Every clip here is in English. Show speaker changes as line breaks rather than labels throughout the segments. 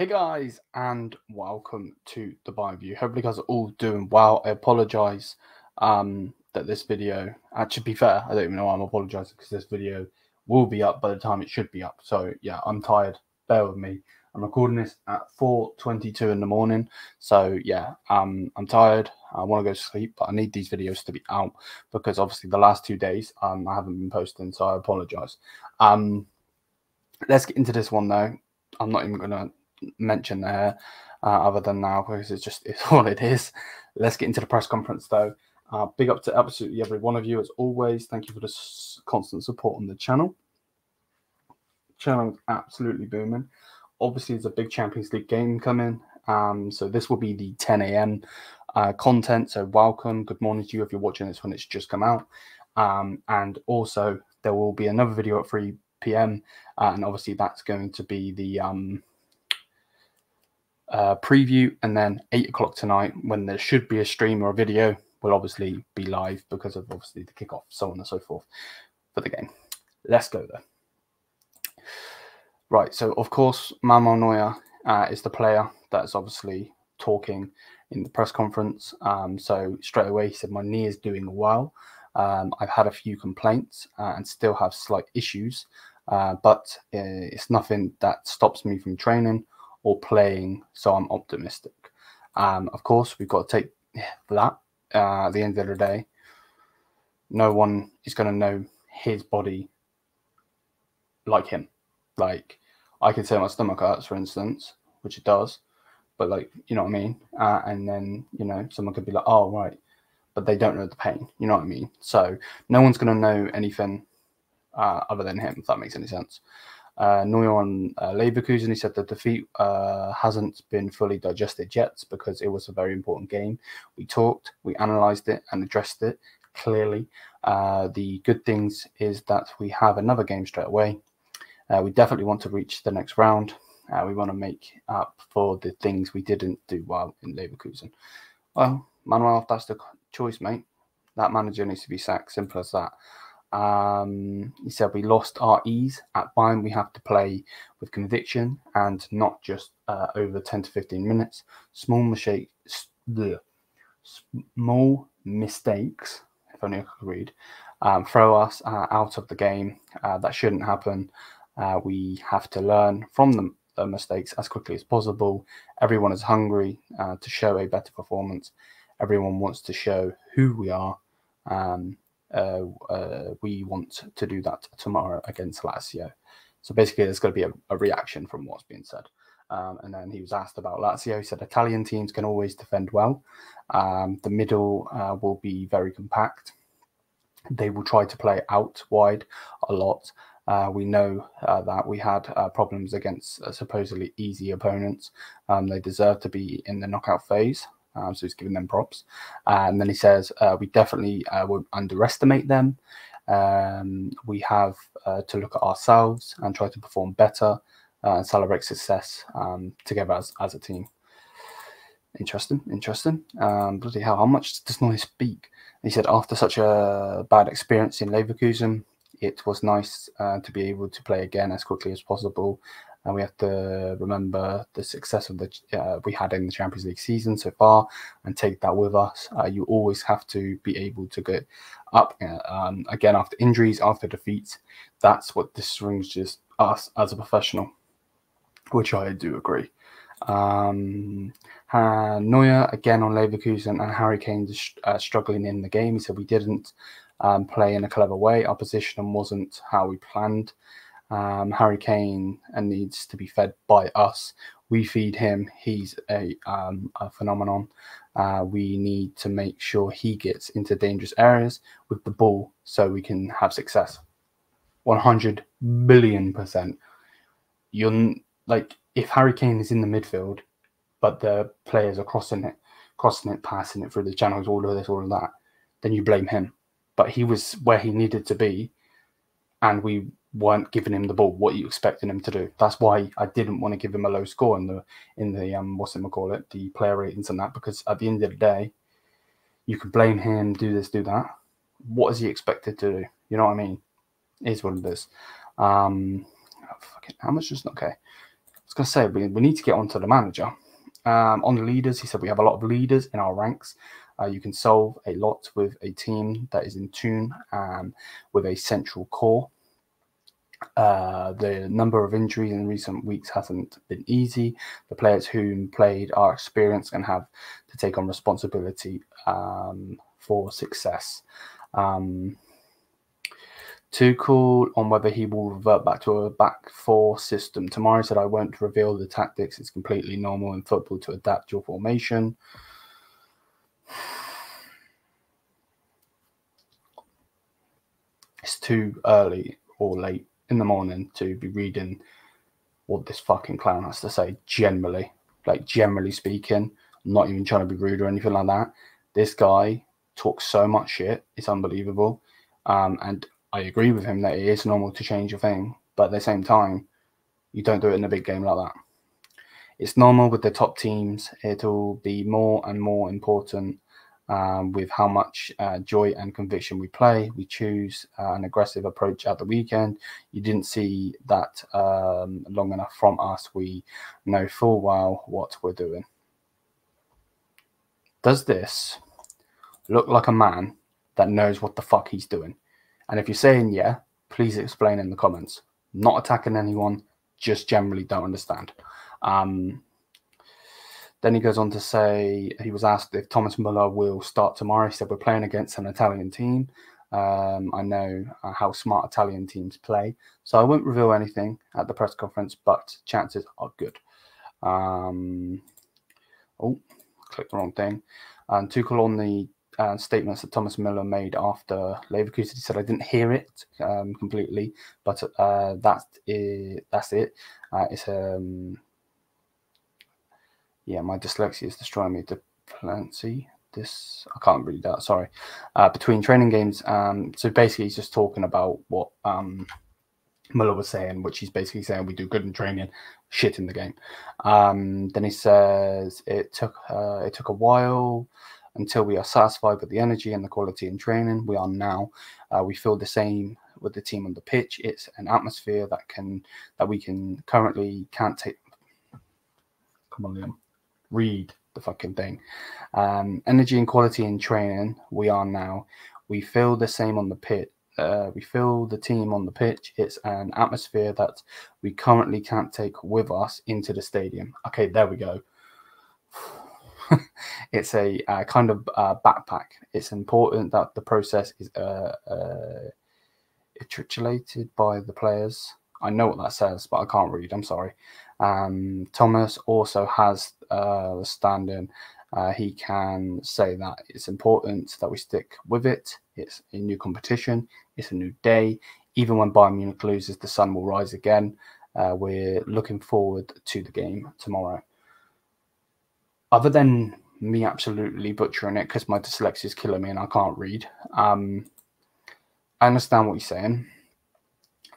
Hey guys, and welcome to the Bayern View. Hopefully, you guys are all doing well. I apologize that this video, to be fair, I don't even know why I'm apologizing because this video will be up by the time it should be up. So yeah, I'm tired. Bear with me. I'm recording this at 4:22 in the morning. So yeah, I'm tired. I want to go to sleep, but I need these videos to be out because obviously the last 2 days I haven't been posting. So I apologize. Let's get into this one though. I'm not even gonna mention there other than now because it's all it is. Let's get into the press conference though. Big up to absolutely every one of you as always. Thank you for the constant support on the channel. Channel is absolutely booming. Obviously, there's a big Champions League game coming. So this will be the 10 a.m. Content. So welcome. Good morning to you if you're watching this when it's just come out. And also there will be another video at 3 p.m. And obviously that's going to be the preview, and then 8 o'clock tonight when there should be a stream or a video will obviously be live because of obviously the kickoff, so on and so forth for the game. Let's go there. Right, so of course Manuel Neuer is the player that's obviously talking in the press conference. So straight away he said, my knee is doing well. I've had a few complaints and still have slight issues, but it's nothing that stops me from training or playing, so I'm optimistic. Of course, we've got to take that. At the end of the day, no one is going to know his body like him. Like, I could say my stomach hurts, for instance, which it does, but like, you know what I mean? And then, you know, someone could be like, oh, right, but they don't know the pain, you know what I mean? So no one's going to know anything other than him, if that makes any sense. Neuer on Leverkusen, he said the defeat hasn't been fully digested yet because it was a very important game. We talked, we analysed it and addressed it clearly. The good things is that we have another game straight away. We definitely want to reach the next round. We want to make up for the things we didn't do well in Leverkusen. Well, Manuel, if that's the choice, mate, that manager needs to be sacked. Simple as that. He said we lost our ease at Bayern. We have to play with conviction and not just over 10 to 15 minutes. Small mistakes, if only I could read, throw us out of the game. That shouldn't happen. We have to learn from the mistakes as quickly as possible. Everyone is hungry to show a better performance. Everyone wants to show who we are. We want to do that tomorrow against Lazio. So basically there's going to be a reaction from what's being said. And then he was asked about Lazio. He said Italian teams can always defend well. The middle will be very compact. They will try to play out wide a lot. We know that we had problems against supposedly easy opponents. They deserve to be in the knockout phase. So he's giving them props. And then he says, we definitely would underestimate them. We have to look at ourselves and try to perform better and celebrate success together as a team. Interesting. Bloody hell, how much does Neuer speak? He said, after such a bad experience in Leverkusen, it was nice to be able to play again as quickly as possible. And we have to remember the success of the we had in the Champions League season so far and take that with us. You always have to be able to get up again after injuries, after defeats. That's what distinguishes us as a professional, which I do agree. Neuer again on Leverkusen, and Harry Kane struggling in the game. He said we didn't play in a clever way. Our position wasn't how we planned. Harry Kane needs to be fed by us. We feed him. He's a phenomenon. We need to make sure he gets into dangerous areas with the ball so we can have success. 100 billion%. You're like, if Harry Kane is in the midfield, but the players are crossing it, passing it through the channels, all of this, all of that, then you blame him. But he was where he needed to be, and we weren't giving him the ball. What are you expecting him to do? That's why I didn't want to give him a low score in the the player ratings and that, because at the end of the day, you could blame him, do this, do that. What is he expected to do? You know what I mean? It is what it is. How much is okay? was going to say, we need to get onto the manager. On the leaders, he said we have a lot of leaders in our ranks. You can solve a lot with a team that is in tune with a central core. The number of injuries in recent weeks hasn't been easy. The players who played are experienced and have to take on responsibility for success. Tuchel on whether he will revert back to a back four system. Tomorrow said, I won't reveal the tactics. It's completely normal in football to adapt your formation. It's too early or late in the morning to be reading what this fucking clown has to say. Generally speaking, I'm not even trying to be rude or anything like that. This guy talks so much shit. It's unbelievable. And I agree with him that it is normal to change your thing, but at the same time, you don't do it in a big game like that. It's normal with the top teams. It'll be more and more important with how much joy and conviction we play. We choose an aggressive approach at the weekend. You didn't see that long enough from us. We know full well what we're doing. Does this look like a man that knows what the fuck he's doing? And if you're saying yeah, please explain in the comments. Not attacking anyone, just generally don't understand. Then he goes on to say, he was asked if Thomas Muller will start tomorrow. He said, we're playing against an Italian team. I know how smart Italian teams play. So I won't reveal anything at the press conference, but chances are good. Oh, clicked the wrong thing. And Tuchel on the statements that Thomas Muller made after Leverkusen, he said, I didn't hear it completely, but that's it. It's yeah, my dyslexia is destroying me. Diplomacy. This I can't read that. Sorry. Between training games. So basically, he's just talking about what Muller was saying, which he's basically saying we do good in training, shit in the game. Then he says it took a while until we are satisfied with the energy and the quality in training. We are now. We feel the same with the team on the pitch. It's an atmosphere that we can't take. Come on, Liam. Read the fucking thing. Energy and quality in training. We are now. We feel the same on the pitch. We feel the team on the pitch. It's an atmosphere that we currently can't take with us into the stadium. Okay, there we go. It's a kind of backpack. It's important that the process is iterated by the players. I know what that says, but I can't read. I'm sorry. Thomas also has standing. He can say that it's important that we stick with it. It's a new competition. It's a new day. Even when Bayern Munich loses, the sun will rise again. We're looking forward to the game tomorrow. Other than me absolutely butchering it because my dyslexia is killing me and I can't read, I understand what you're saying.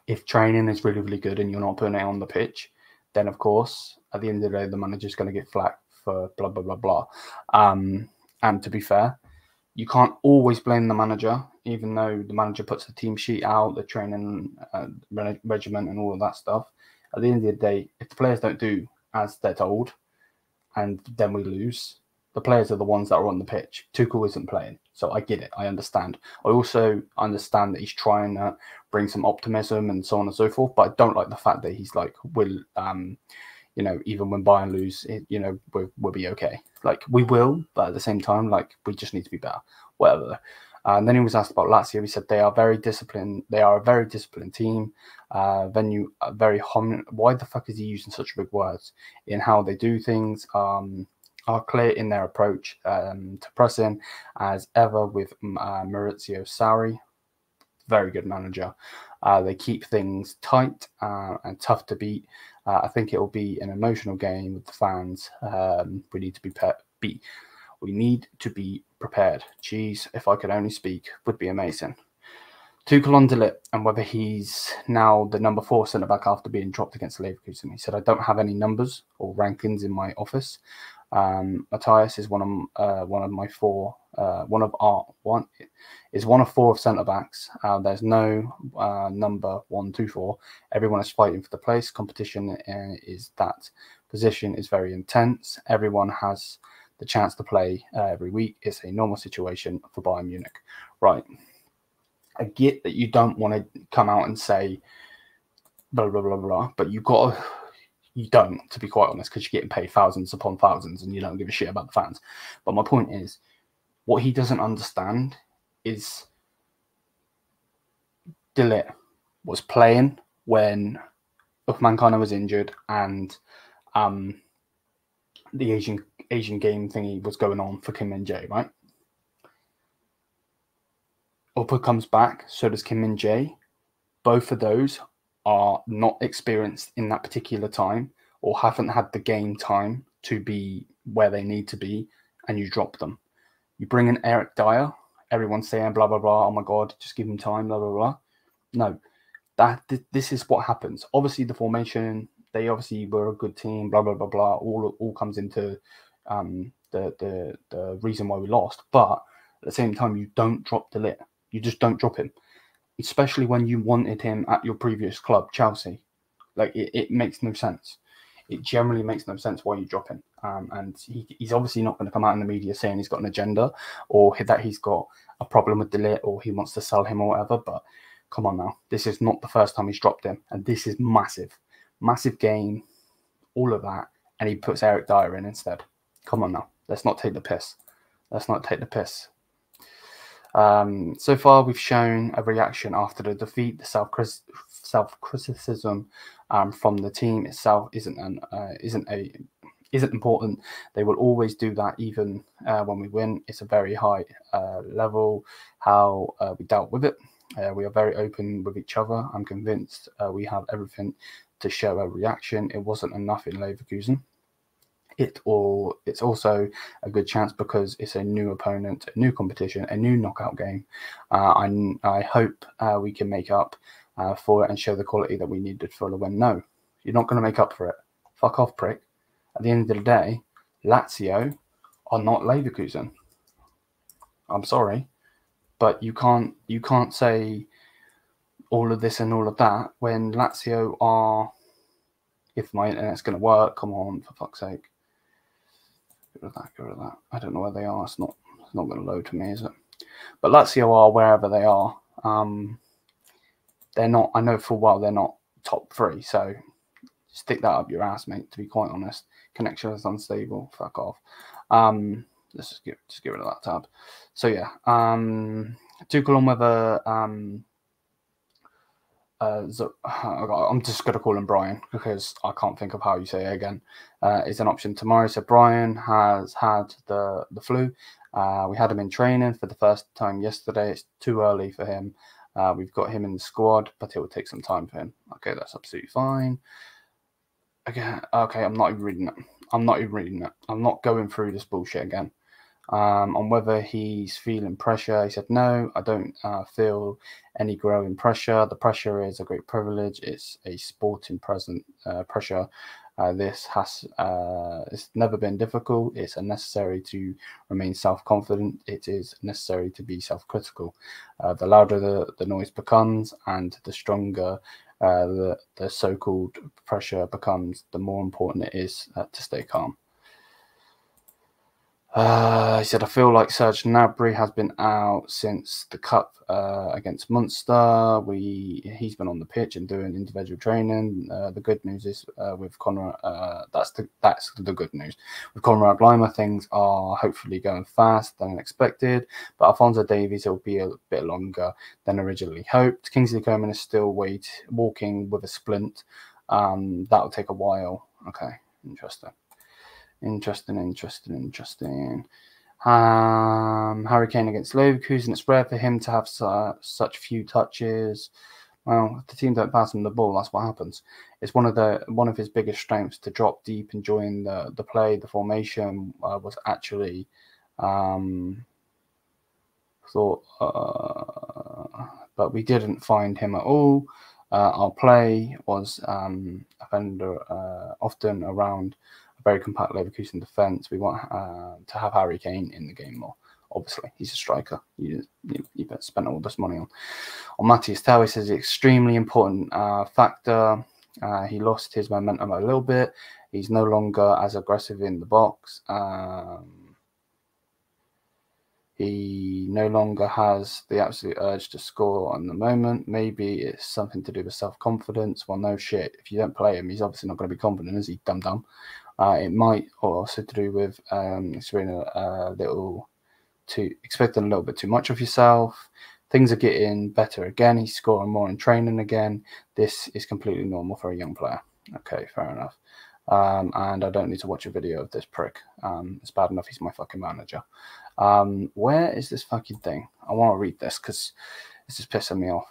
If training is really, really good and you're not putting it on the pitch, then of course, at the end of the day, the manager's going to get flack for blah, blah, blah, blah. And to be fair, you can't always blame the manager, even though the manager puts the team sheet out, the training regiment and all of that stuff. At the end of the day, if the players don't do as they're told and then we lose, the players are the ones that are on the pitch. Tuchel isn't playing. So I get it. I understand. I also understand that he's trying to bring some optimism and so on and so forth. But I don't like the fact that he's like, even when Bayern lose, we'll be okay. Like, we will, but at the same time, like, we just need to be better. Whatever. And then he was asked about Lazio. He said they are very disciplined. They are a very disciplined team. Venue very Why the fuck is he using such big words in how they do things? Are clear in their approach to pressing as ever with Maurizio Sarri. Very good manager. They keep things tight and tough to beat. I think it will be an emotional game with the fans. We need to be prepared. Jeez, if I could only speak, would be amazing. Tuchel on de Ligt and whether he's now the number 4 centre back after being dropped against Leverkusen. He said, "I don't have any numbers or rankings in my office. Matthias is one of my four. One of 4 centre backs. There's no number 1, 2, 4. Everyone is fighting for the place. Competition is that position is very intense. Everyone has the chance to play every week. It's a normal situation for Bayern Munich." Right. I get that you don't want to come out and say blah, blah, blah, blah, but you don't, to be quite honest, because you're getting paid thousands upon thousands and you don't give a shit about the fans. But my point is, what he doesn't understand is de Ligt was playing when Upamecano was injured and the Asian game thingy was going on for Kim Min-jae, right? Upper comes back, so does Kim Min-jae. Both of those are not experienced in that particular time or haven't had the game time to be where they need to be, and you drop them. You bring in Eric Dyer, everyone's saying blah, blah, blah, oh my God, just give him time, blah, blah, blah. No, this is what happens. Obviously, the formation, they obviously were a good team, blah, blah, blah, blah, all comes into the reason why we lost. But at the same time, you don't drop de Ligt. You just don't drop him, especially when you wanted him at your previous club, Chelsea. Like, it makes no sense. It generally makes no sense why you drop him. And he's obviously not going to come out in the media saying he's got an agenda or that he's got a problem with de Ligt or he wants to sell him or whatever. But come on now. This is not the first time he's dropped him. And this is massive. Massive game, all of that. And he puts Eric Dyer in instead. Come on now. Let's not take the piss. Let's not take the piss. So far, we've shown a reaction after the defeat. The self-criticism from the team itself isn't important. They will always do that, even when we win. It's a very high level how we dealt with it. We are very open with each other. I'm convinced we have everything to show a reaction. It wasn't enough in Leverkusen. It's also a good chance because it's a new opponent, a new competition, a new knockout game. I hope we can make up for it and show the quality that we needed for the win. No, you're not going to make up for it. Fuck off, prick. At the end of the day, Lazio are not Leverkusen. I'm sorry, but you can't say all of this and all of that when Lazio are. If my internet's going to work, come on, for fuck's sake. Get rid of that. I don't know where they are. It's not going to load to me, is it? But Lazio are wherever they are. They're not. I know full well they're not top 3. So stick that up your ass, mate. To be quite honest, connection is unstable. Fuck off. Let's just get rid of that tab. So yeah. Tuchel on whether I'm just going to call him Brian because I can't think of how you say it again. Is an option tomorrow. So Brian has had the flu. We had him in training for the first time yesterday. It's too early for him. We've got him in the squad, but it will take some time for him. Okay, that's absolutely fine. Okay, I'm not even reading it. I'm not going through this bullshit again. On whether he's feeling pressure, he said, "No, I don't feel any growing pressure. The pressure is a great privilege. It's a sporting pressure. It's never been difficult. It's necessary to remain self-confident. It is necessary to be self-critical. The louder the noise becomes and the stronger the so-called pressure becomes, the more important it is to stay calm." He said, "I feel like Serge Gnabry has been out since the cup against Munster. He's been on the pitch and doing individual training. The good news is with Conrad, that's the good news. With Conrad Lima, things are hopefully going fast than expected, but Alphonso Davies will be a bit longer than originally hoped. Kingsley Coman is still walking with a splint. That'll take a while." Okay, interesting. Harry Kane against Leverkusen. It's rare for him to have such few touches. Well, if the team don't pass him the ball, that's what happens. It's one of his biggest strengths to drop deep, enjoying the play. The formation was actually but we didn't find him at all. Our play was often around a very compact Leverkusen defence. We want to have Harry Kane in the game more. Obviously, he's a striker. You spent all this money on Matthias Tell. He says extremely important factor. He lost his momentum a little bit. He's no longer as aggressive in the box. He no longer has the absolute urge to score on the moment. Maybe it's something to do with self-confidence. Well, no shit. If you don't play him, he's obviously not going to be confident, is he? Dum-dum. It might also to do with expecting a little bit too much of yourself. Things are getting better again. He's scoring more in training again. This is completely normal for a young player. Okay, fair enough. And I don't need to watch a video of this prick. It's bad enough he's my fucking manager. Where is this fucking thing? I want to read this because this is pissing me off.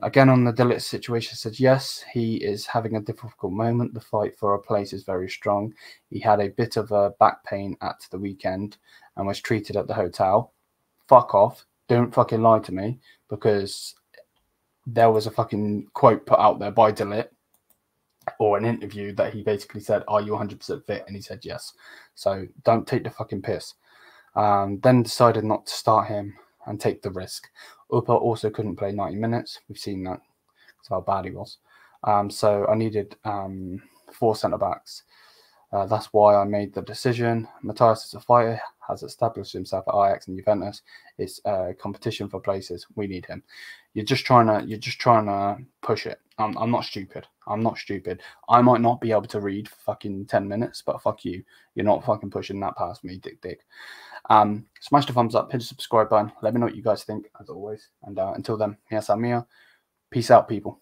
Again, on the Dillet situation, said yes, he is having a difficult moment. The fight for a place is very strong. He had a bit of a back pain at the weekend and was treated at the hotel. Fuck off. Don't fucking lie to me, because there was a fucking quote put out there by Dillet, or an interview, that he basically said, "Are you 100% fit?" And he said yes. So don't take the fucking piss. Then decided not to start him and take the risk. Upa also couldn't play 90 minutes. We've seen that. That's how bad he was. So I needed 4 centre-backs. That's why I made the decision. Matthias is a fighter, has established himself at Ajax and Juventus. It's competition for places. We need him. You're just trying to push it. I'm not stupid. I'm not stupid. I might not be able to read for fucking 10 minutes, but fuck you. You're not fucking pushing that past me, dick. Smash the thumbs up, hit the subscribe button. Let me know what you guys think, as always. And until then, here's Amir. Peace out, people.